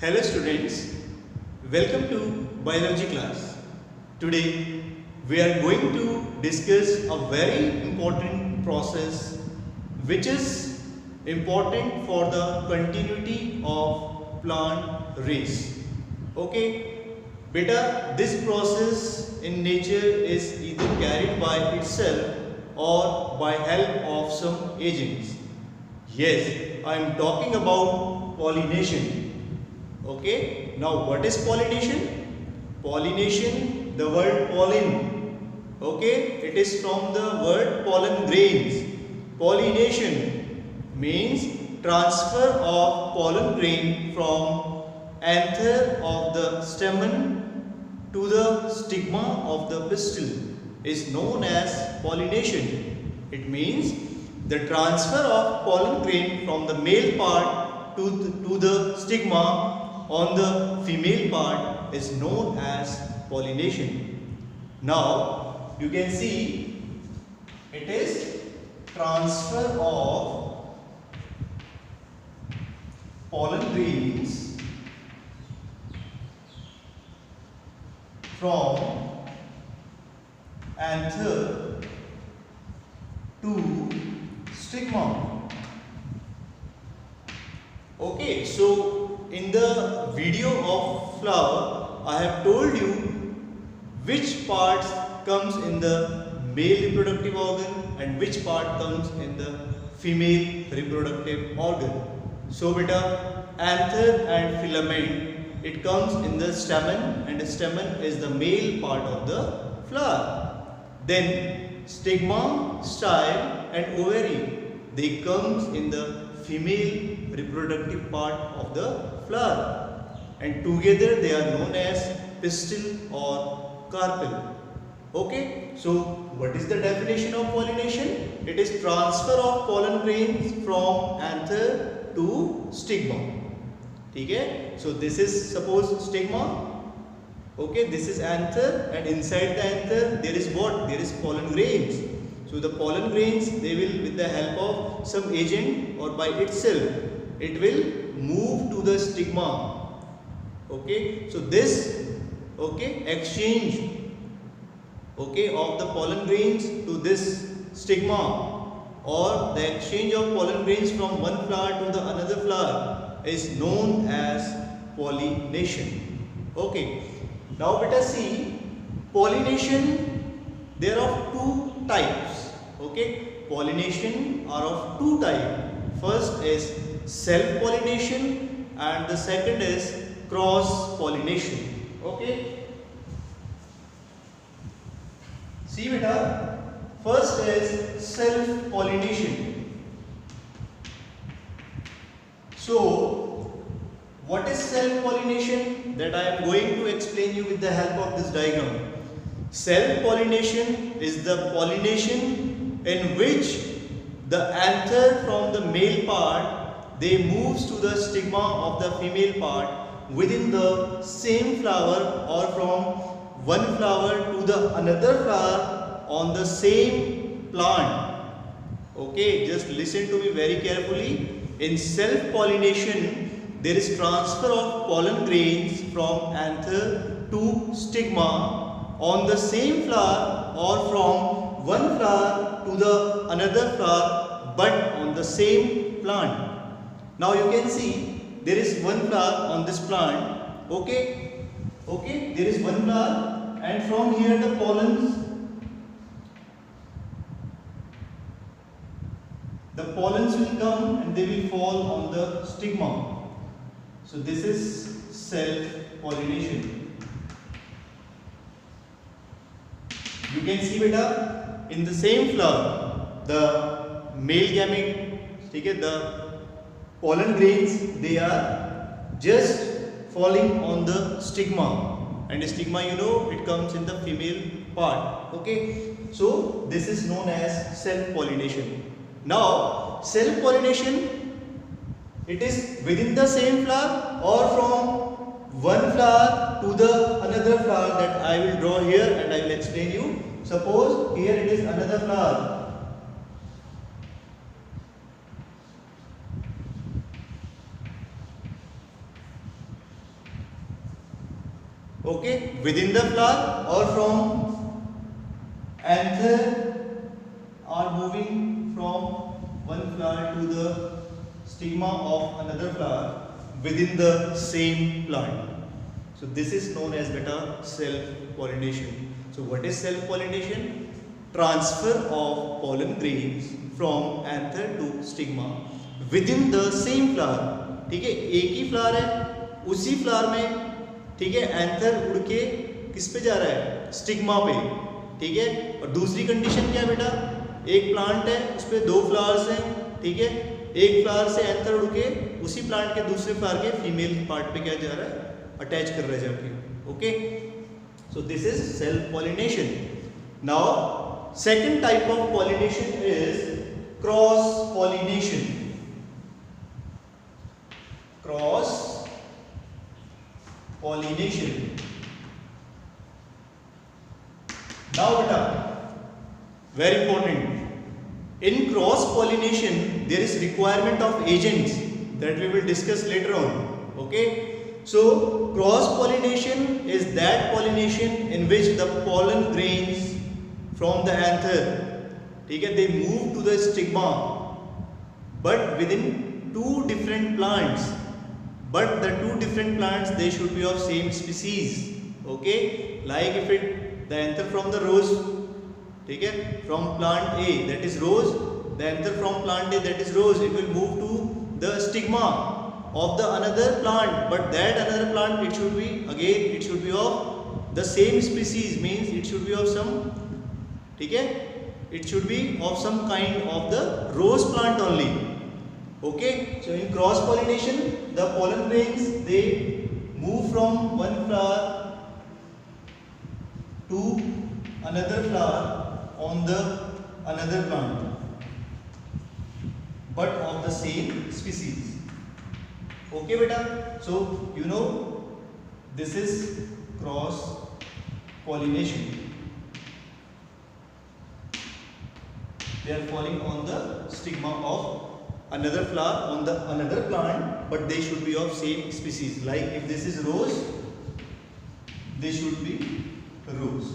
Hello students, welcome to biology class. Today we are going to discuss a very important process which is important for the continuity of plant race. Okay, beta, this process in nature is either carried by itself or by help of some agents. Yes, I am talking about pollination. Okay, now what is pollination? Pollination, the word pollen. Okay, it is from the word pollen grains. Pollination means transfer of pollen grain from anther of the stamen to the stigma of the pistil is known as pollination. It means the transfer of pollen grain from the male part to the stigma on the female part is known as pollination. Now you can see it is transfer of pollen grains from anther to stigma. Okay, so in the video of flower, I have told you which parts comes in the male reproductive organ and which part comes in the female reproductive organ. So beta, anther and filament, it comes in the stamen, and the stamen is the male part of the flower. Then stigma, style and ovary, they comes in the female reproductive part of the flower, and together they are known as pistil or carpel. Okay, so what is the definition of pollination? It is transfer of pollen grains from anther to stigma. Okay, so this is suppose stigma. Okay, this is anther, and inside the anther there is what? There is pollen grains. So the pollen grains, they will, with the help of some agent or by itself, it will move to the stigma. Okay, so this exchange of the pollen grains to this stigma, or the exchange of pollen grains from one flower to the another flower, is known as pollination. Okay, now let us see pollination. There are two types. Okay, pollination are of two types. First is self-pollination and the second is cross-pollination. Okay, see beta, first is self-pollination. So what is self-pollination? That I am going to explain you with the help of this diagram. Self-pollination is the pollination in which the anther from the male part, they moves to the stigma of the female part within the same flower, or from one flower to the another flower on the same plant. Okay, just listen to me very carefully. In self-pollination, there is transfer of pollen grains from anther to stigma on the same flower, or from one flower to the another flower, but on the same plant. Now you can see there is one flower on this plant. Okay, there is one flower, and from here the pollens will come and they will fall on the stigma. So this is self-pollination. You can see beta, in the same flower, the male gamete, the pollen grains, they are just falling on the stigma, and the stigma, you know, it comes in the female part. Okay, so this is known as self-pollination. Now self-pollination, it is within the same flower or from one flower to the another flower, that I will draw here and I will explain you. Suppose here it is another flower. Okay, within the flower or from anther are moving from one flower to the stigma of another flower within the same plant. So this is known as beta self-pollination. So what is self-pollination? Transfer of pollen grains from anther to stigma within the same flower. ठीक है, एक ही flower है, उसी flower में ठीक है anther उड़ के किस पे जा रहा है, स्टिग्मा पे. ठीक है, और दूसरी कंडीशन क्या है बेटा, एक प्लांट है उस पे दो फ्लावर्स हैं. ठीक है, एक फ्लावर से एंथर उड़ के उसी प्लांट के दूसरे फ्लावर के फीमेल पार्ट पे क्या जा रहा है, अटैच कर रहा है जाके. Okay, so this is self pollination. Now second type of pollination is cross pollination. Cross pollination. Now beta, very important, in cross pollination there is requirement of agents that we will discuss later on. Okay, so cross pollination is that pollination in which the pollen grains from the anther, ठीक है, they move to the stigma but within two different plants. But the two different plants, they should be of same species. Okay, like if the anther from the rose, ठीक है, from plant A, that is rose, the anther from plant A, that is rose, it will move to the stigma of the another plant. But that another plant, it should be again, it should be of the same species, means it should be of some, ठीक है, it should be of some kind of the rose plant only. Okay, so in cross pollination the pollen grains, they move from one flower to another flower on the another plant but of the same species. Okay beta, so you know this is cross pollination. They are falling on the stigma of another flower on the another plant, but they should be of same species. Like if this is rose, they should be rose.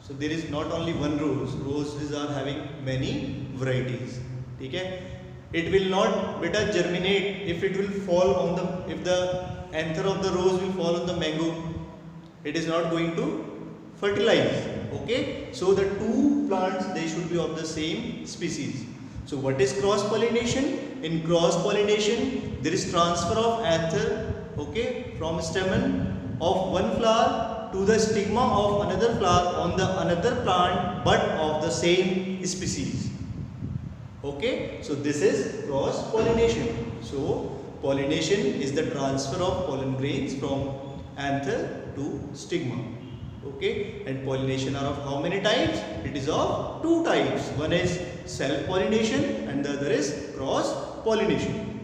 So there is not only one rose, roses are having many varieties. ठीक है, it will not beta germinate if it will fall on the, if the anther of the rose will fall on the mango, it is not going to fertilize. Okay, so the two plants, they should be of the same species. So what is cross pollination? In cross pollination there is transfer of anther, okay, from stamen of one flower to the stigma of another flower on the another plant but of the same species. Okay, so this is cross pollination. So pollination is the transfer of pollen grains from anther to stigma. Okay, and pollination are of how many types? It is of two types. One is self pollination and the other is cross pollination.